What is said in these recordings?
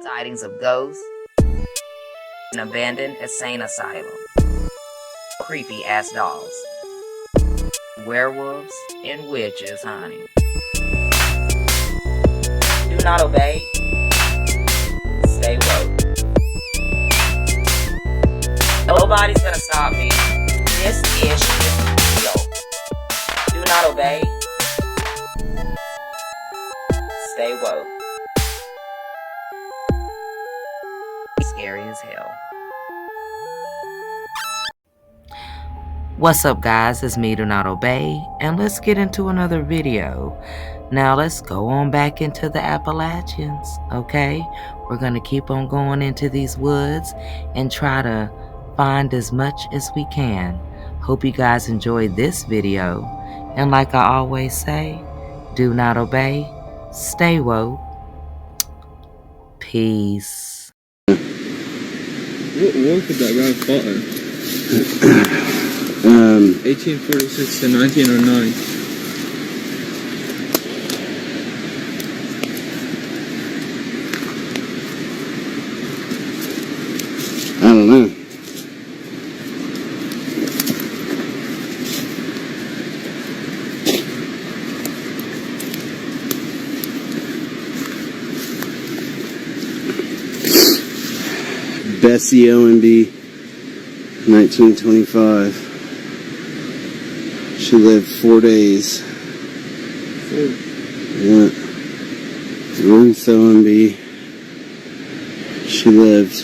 sightings of ghosts, an abandoned insane asylum, creepy ass dolls, werewolves, and witches, honey. Do not obey. Stay woke. Nobody's gonna stop me. This is real. Do not obey. Stay woke. Scary as hell. What's up, guys? It's me, Do Not Obey, and let's get into another video. Now let's go on back into the Appalachians, okay? We're gonna keep on going into these woods and try to find as much as we can. Hope you guys enjoyed this video, and like I always say, do not obey, stay woke. Peace. What war could that guy fought in? 1846 to 1909. I don't know. Bessie OMB, 1925. She lived 4 days. Yeah. Ruth OMB, she lived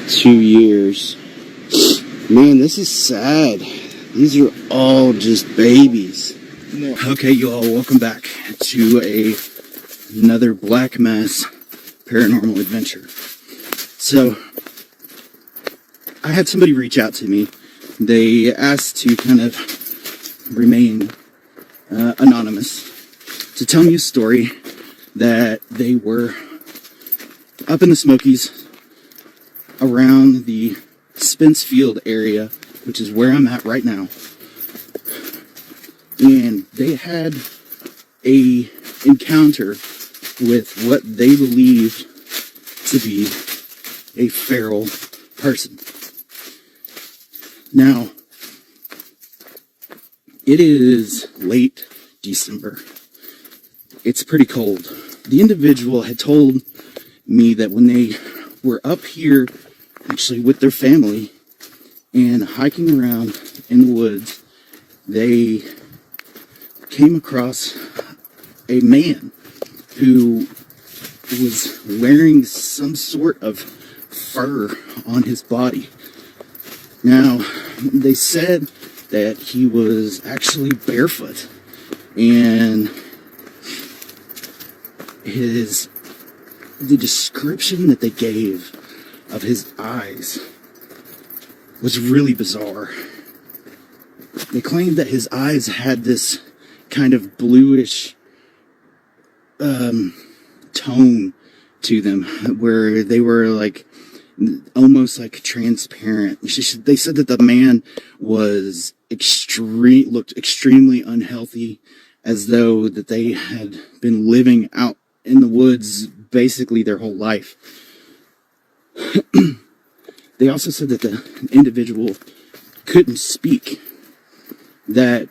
2 years. Man, this is sad. These are all just babies. No. Okay, you all, welcome back to another Black Mass paranormal adventure. So, I had somebody reach out to me. They asked to kind of remain anonymous, to tell me a story that they were up in the Smokies around the Spencefield area, which is where I'm at right now. And they had a encounter with what they believed to be a feral person. Now, it is late December. It's pretty cold. The individual had told me that when they were up here, actually with their family, and hiking around in the woods, they came across a man who was wearing some sort of fur on his body. Now, they said that he was actually barefoot, and the description that they gave of his eyes was really bizarre. They claimed that his eyes had this kind of bluish tone to them, where they were like almost like transparent. They said that the man was looked extremely unhealthy, as though that they had been living out in the woods basically their whole life. They also said that the individual couldn't speak, that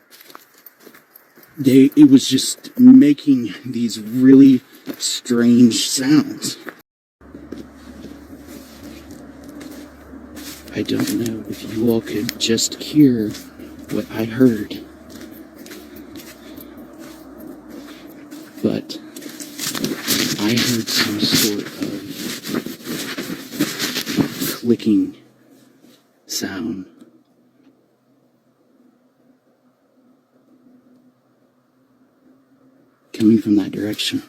it was just making these really strange sounds. I don't know if you all could just hear what I heard, but I heard some sort of clicking sound. Coming from that direction.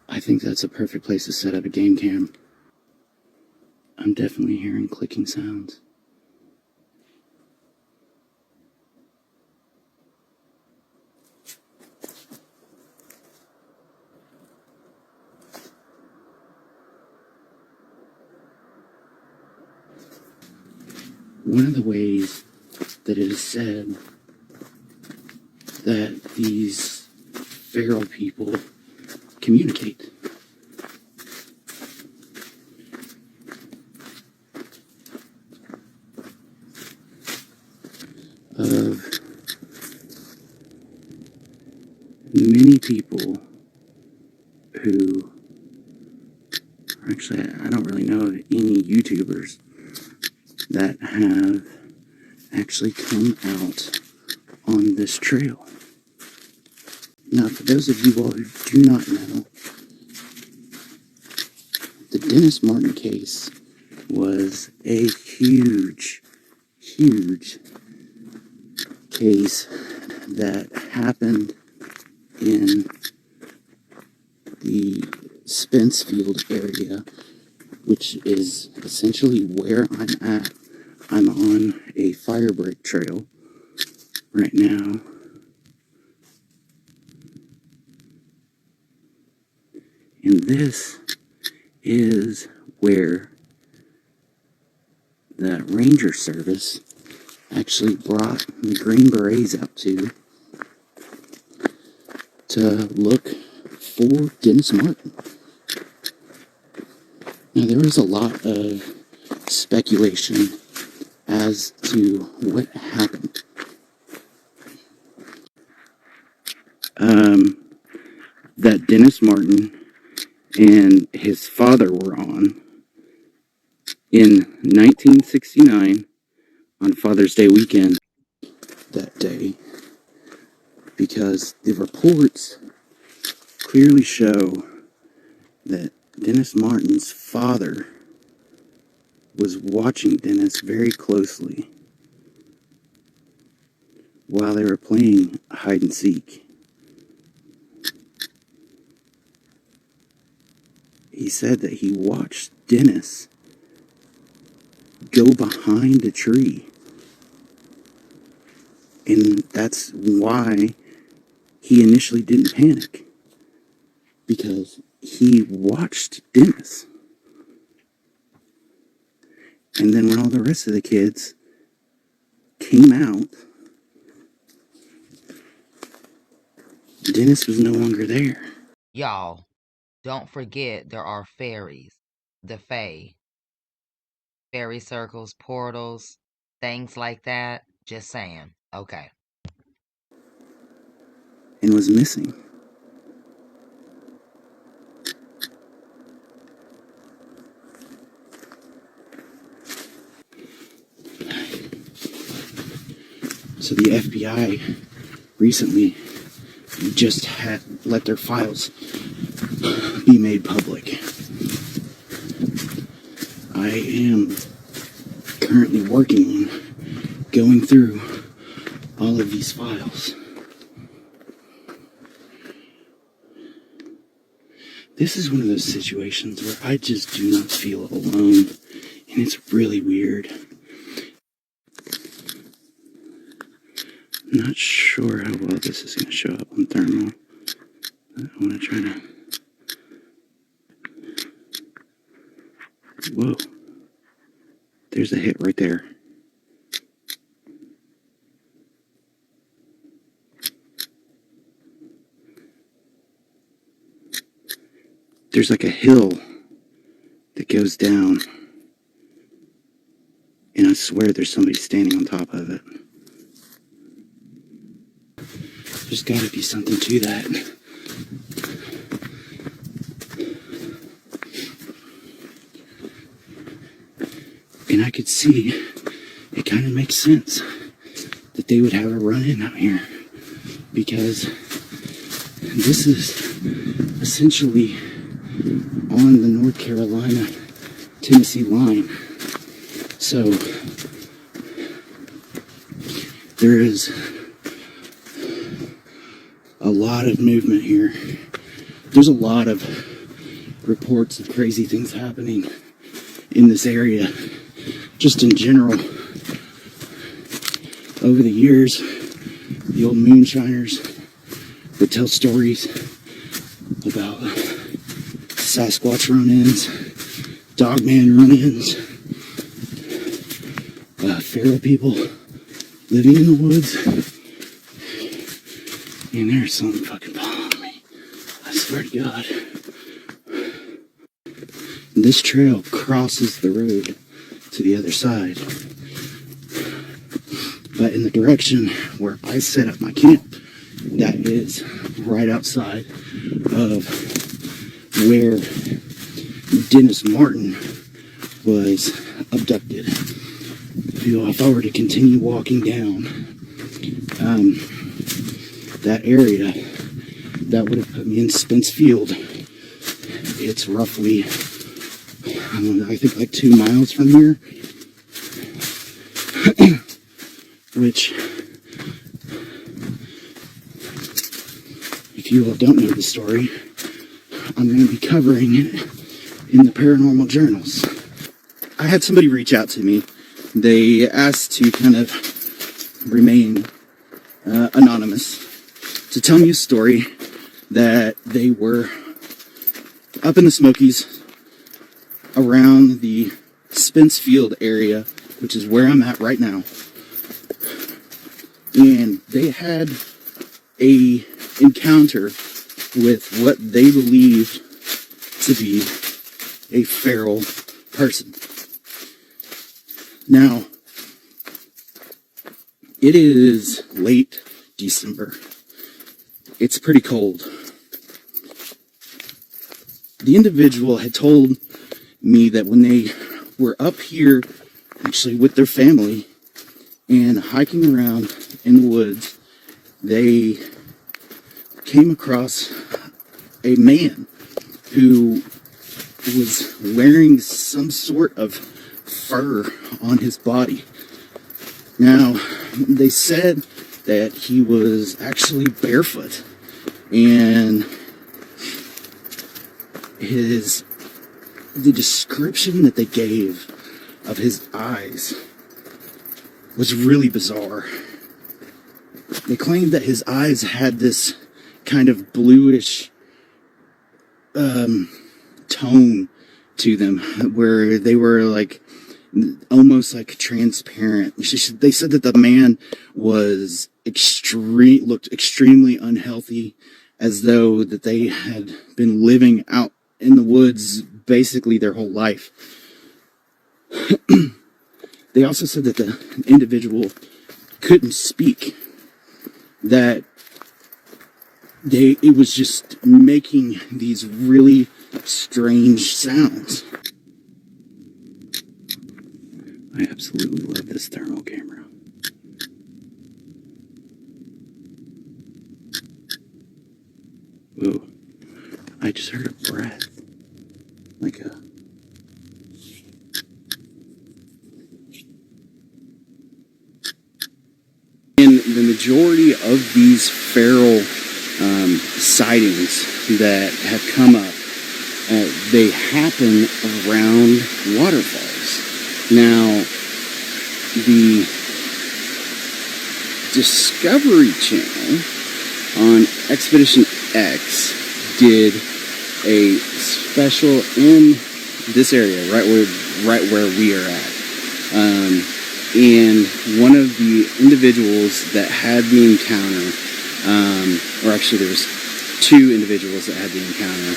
I think that's a perfect place to set up a game cam. I'm definitely hearing clicking sounds. one of the ways that it is said that these feral people communicate. Of many people who, actually, I don't really know of any YouTubers that have actually come out on this trail. Now, for those of you all who do not know, the Dennis Martin case was a huge case that happened in the Spencefield area, which is essentially where I'm at. I'm on a fire break trail right now. And this is where the Ranger Service actually brought the Green Berets out to look for Dennis Martin. Now, there was a lot of speculation as to what happened. That Dennis Martin and his father were on in 1969 on Father's Day weekend that day, because the reports clearly show that Dennis Martin's father was watching Dennis very closely while they were playing hide and seek. He said that he watched Dennis go behind a tree. And that's why he initially didn't panic, because he watched Dennis. And then when all the rest of the kids came out, Dennis was no longer there. Y'all, don't forget there are fairies, the Fae. Fairy circles, portals, things like that. Just saying. Okay. And was missing. So the FBI recently just had let their files be made public. I am currently working on going through all of these files. This is one of those situations where I just do not feel alone, and it's really weird. I'm not sure how well this is going to show up on thermal. I want to try to... Whoa. There's a hit right there. There's like a hill that goes down, and I swear there's somebody standing on top of it. There's got to be something to that. And I could see, it kind of makes sense that they would have a run-in out here, because this is essentially on the North Carolina-Tennessee line. So there is a lot of movement here. There's a lot of reports of crazy things happening in this area, just in general. Over the years, the old moonshiners would tell stories about Sasquatch run-ins, Dogman run-ins, feral people living in the woods. And there's something fucking following me. I swear to God. This trail crosses the road to the other side. But in the direction where I set up my camp, that is right outside of where Dennis Martin was abducted. If I were to continue walking down that area, that would have put me in Spence Field. It's roughly, I don't know, I think like 2 miles from here. Which, if you all don't know the story, I'm going to be covering it in the paranormal journals. I had somebody reach out to me. They asked to kind of remain anonymous, to tell me a story that they were up in the Smokies around the Spence Field area, which is where I'm at right now. And they had a encounter with what they believed to be a feral person. Now, it is late December. It's pretty cold. The individual had told me that when they were up here, actually with their family, and hiking around in the woods, they came across a man who was wearing some sort of fur on his body. Now, they said that he was actually barefoot, and the description that they gave of his eyes was really bizarre. They claimed that his eyes had this kind of bluish tone to them, where they were like almost like transparent. They said that the man was looked extremely unhealthy, as though that they had been living out in the woods basically their whole life. They also said that the individual couldn't speak, that it was just making these really strange sounds. I absolutely love this thermal camera. Whoa, I just heard a breath, like a... And the majority of these feral sightings that have come up, they happen around waterfalls. Now, the Discovery Channel on Expedition X did a special in this area, right where we are at. And one of the individuals that had the encounter, or actually there was 2 individuals that had the encounter,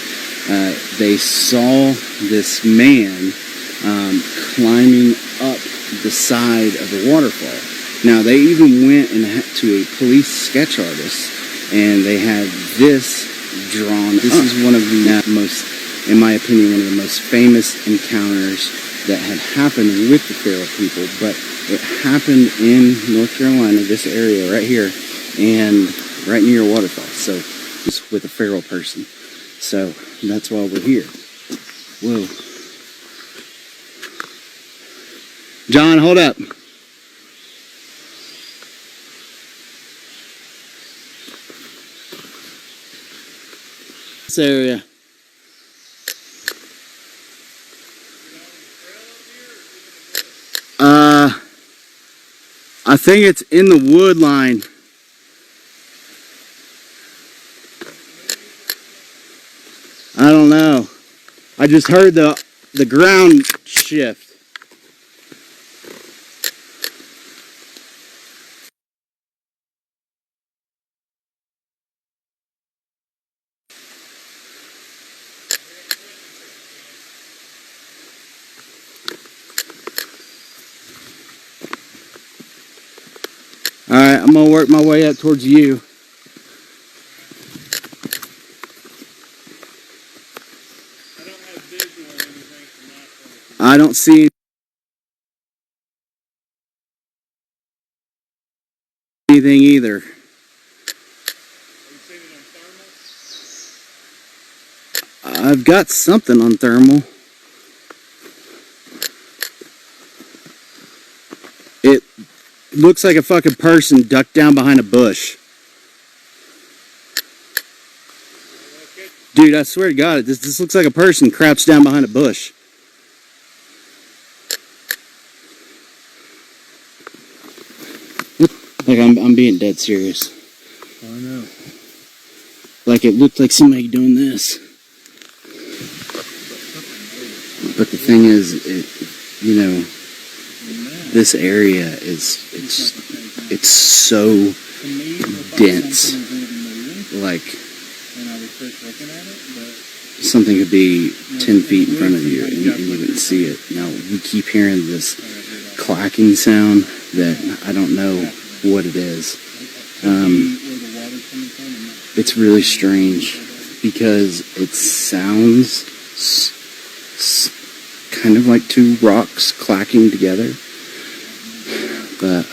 they saw this man climbing up the side of the waterfall. Now, they even went to a police sketch artist, and they had this drawn. This is one of the most, in my opinion, one of the most famous encounters that had happened with the feral people, but it happened in North Carolina, this area right here, and right near a waterfall. So, it's with a feral person. So, that's why we're here. Whoa. John, hold up. This area. I think it's in the wood line. I don't know. I just heard the ground shift. I'm gonna work my way up towards you. I don't have visual or anything from my point of view. I don't see anything either. Have you seen it on thermal? I've got something on thermal. It looks like a fucking person ducked down behind a bush. Dude, I swear to God, this looks like a person crouched down behind a bush. Like, I'm being dead serious. I know. Like, it looked like somebody doing this. But the thing is, this area it's so dense. Like, something could be 10 feet in front of you and you wouldn't see it. Now, we keep hearing this clacking sound that I don't know what it is. It's really strange because it sounds kind of like two rocks clacking together, but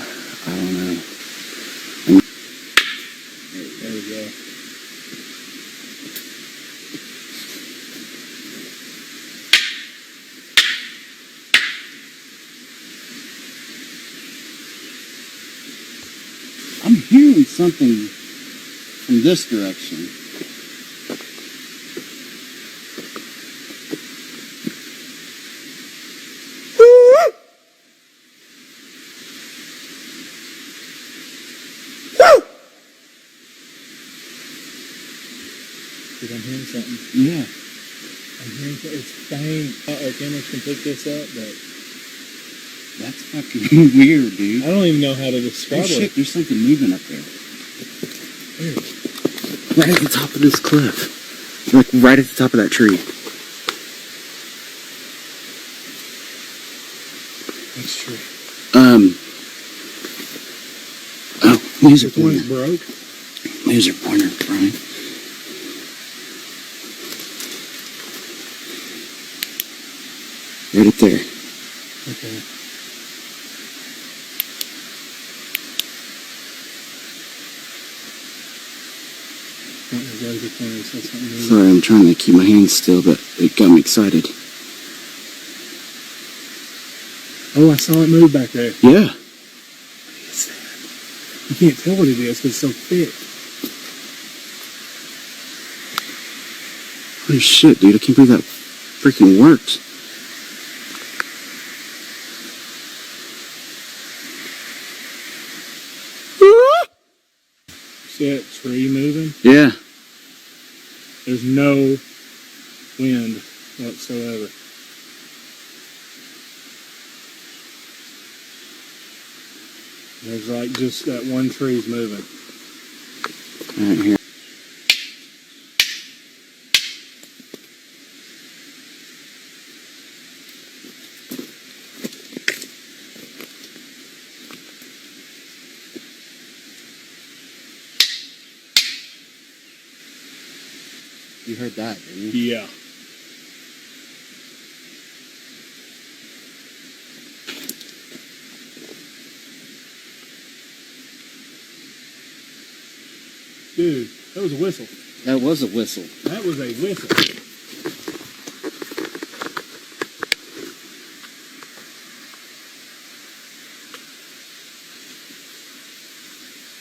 I don't know. There we go. I'm hearing something from this direction. Dude, I'm hearing something. Yeah. I'm hearing something. It's faint. Our cameras can pick this up, but That's fucking weird, dude. I don't even know how to describe Oh shit, it. there's something moving up there. Where? Right at the top of this cliff. Like, right at the top of that tree. That's true. Oh, laser Which one's pointer. broke? Laser pointer, Brian. Right up there. Okay. Laser pointers. That's something new. Sorry, I'm trying to keep my hands still, but it got me excited. Oh, I saw it move back there. Yeah. What is that? You can't tell what it is because it's so thick. Holy shit, dude. I can't believe that freaking works. See that tree moving? Yeah. There's no wind whatsoever. There's like just that one tree's moving. Right here. You heard that, didn't you? Yeah. Dude, that was a whistle. That was a whistle. That was a whistle.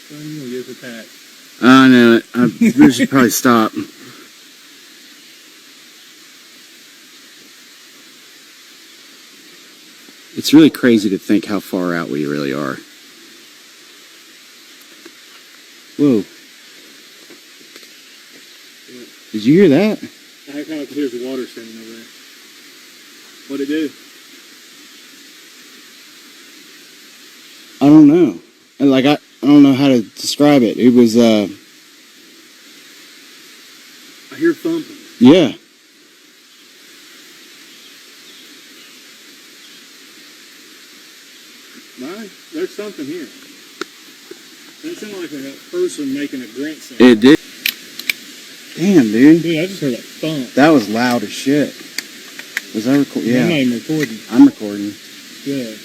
Son, you'll get attacked. I know it. We should probably stop. It's really crazy to think how far out we really are. Whoa. Did you hear that? I kind of hear the water standing over there. What'd it do? I don't know. And like I don't know how to describe it. It was I hear thumping. yeah. There's something here. That sounded like a person making a grunt sound. It did. Damn, dude. Dude, I just heard a thump. That was loud as shit. Was I recording? Yeah. I'm not even recording. I'm recording. Good.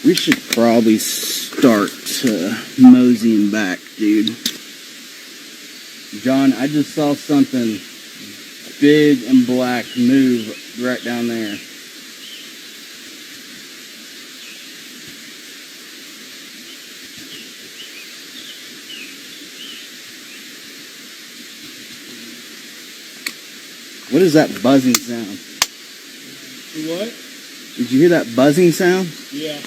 We should probably start moseying back, dude. John, I just saw something big and black move right down there. What is that buzzing sound? What? Did you hear that buzzing sound? Yeah.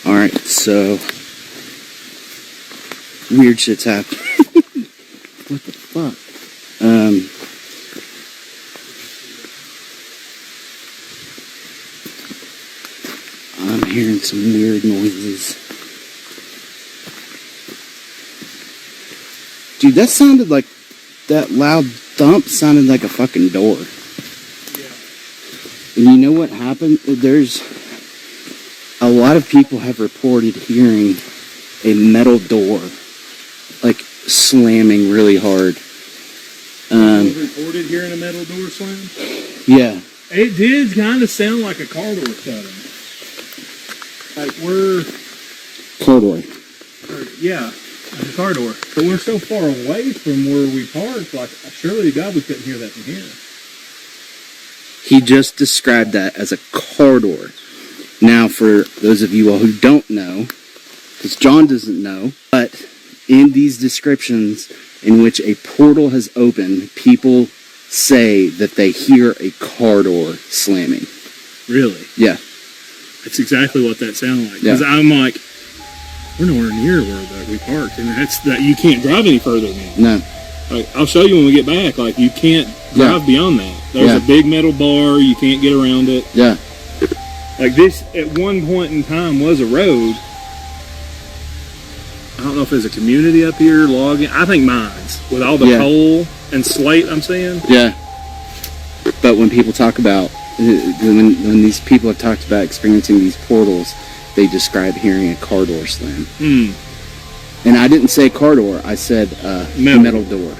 Alright, so weird shit's happening. What the fuck? I'm hearing some weird noises. Dude, that sounded like, that loud thump sounded like a fucking door. Yeah. And you know what happened? There's a lot of people have reported hearing a metal door, like, slamming really hard. You reported hearing a metal door slam? Yeah. It did kind of sound like a car door shutting. Like we're... Car door. Yeah, like a car door. But we're so far away from where we parked, like, surely to God we couldn't hear that from here. He just described that as a car door. Now, for those of you all who don't know, because John doesn't know, but in these descriptions in which a portal has opened, people say that they hear a car door slamming. Really? Yeah. That's exactly what that sounded like. Yeah. Because I'm like, we're nowhere near where we parked, and that's that you can't drive any further than that. No. Like, I'll show you when we get back. Like, you can't drive beyond that. There's a big metal bar. You can't get around it. Yeah. Like, this, at one point in time, was a road. I don't know if there's a community up here logging. I think mines. With all the coal and slate I'm seeing. Yeah. But when people talk about, when these people have talked about experiencing these portals, they describe hearing a car door slam. Hmm. And I didn't say car door. I said metal door.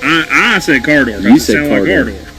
I said car door. You said car door. door.